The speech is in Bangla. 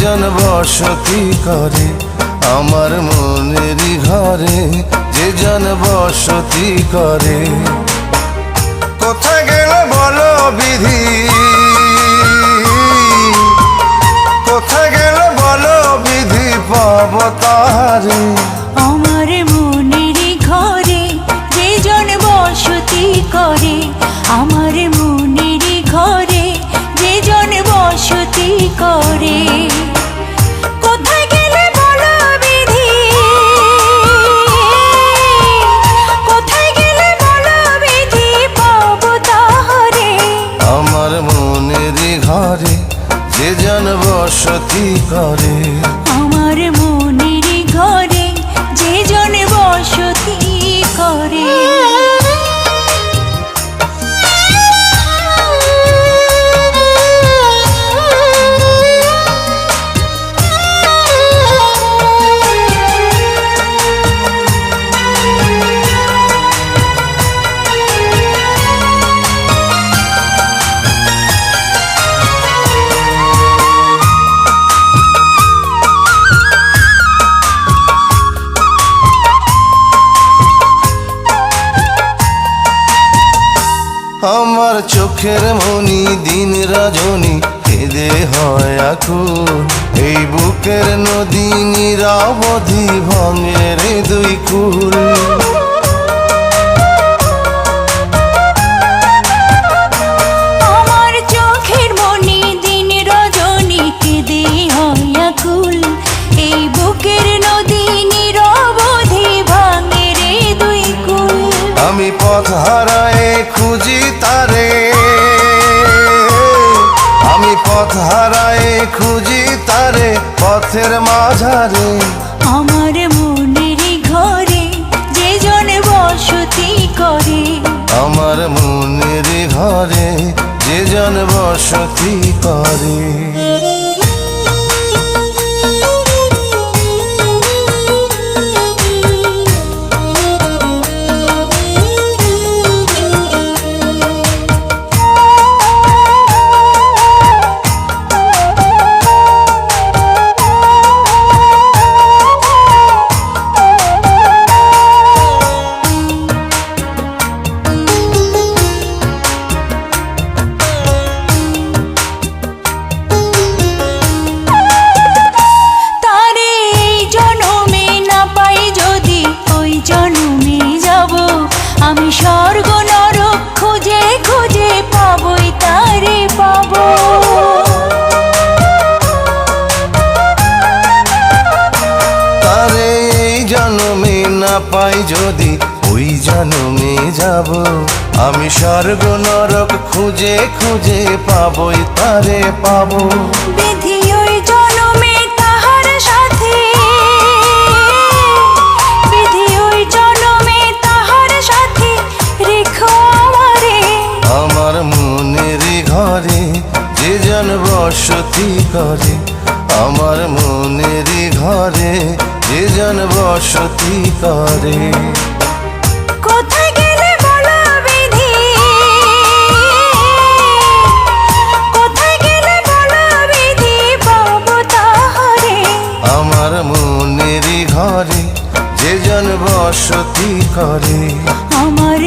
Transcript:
জন বসতি করে আমার মনেরই ঘরে, যে জন বসতি করে। কোথায় গেল বলো বিধি, কোথায় গেল বলো বিধি, পাব তারে। আমার মনেরই ঘরে যে জন বসতি করে, আমার মনেরই ঘরে যে জন বসতি করে। কোথায় গেলে বলো বিধি, কোথায় গেলে বলো বিধি, পাব তারে। আমার মনেরই ঘরে যে জন বসতি করে, আমার মনেরই ঘরে যে জন বসতি করে। আমার চোখের মনি দিন রজনী কেঁদে হয় আকুল, এই বুকের নদী নিরাবধি ভাঙে রে দুই কুল। আমার চোখের মনি দিন রজনী কেঁদে হয় আকুল, এই বুকের নদী নিরবধি ভাঙে রে দুই কুল। আমি পথ হারায় খুঁজি তারে, আমি পথ হারায় খুঁজি তারে পথের মাঝারে। আমার মনেরই ঘরে যে জন বসতি করে, আমার মনেরই ঘরে যে জন বসতি করে। আমি স্বর্গ নরক খুঁজে খুঁজে পাবই তারে পাব। তারে এই জন্মে না পাই যদি ওই জন্মে যাব, আমি স্বর্গ নরক খুঁজে খুঁজে পাবই তারে পাব। বিধি ওই জন্মে তাহার সাথে, বিধি ওই জন্মে তাহার সাথে রেখো আমারে। আমার মনেরই ঘরে যে জন বসতি করে, আমার মনেরই ঘরে যে জন বসতি করে। কোথায় গেলে বলো বিধি, কোথায় গেলে বলো বিধি, পাব তাহারে। আমার মনেরই ঘরে যে জন বসতি করে, আমার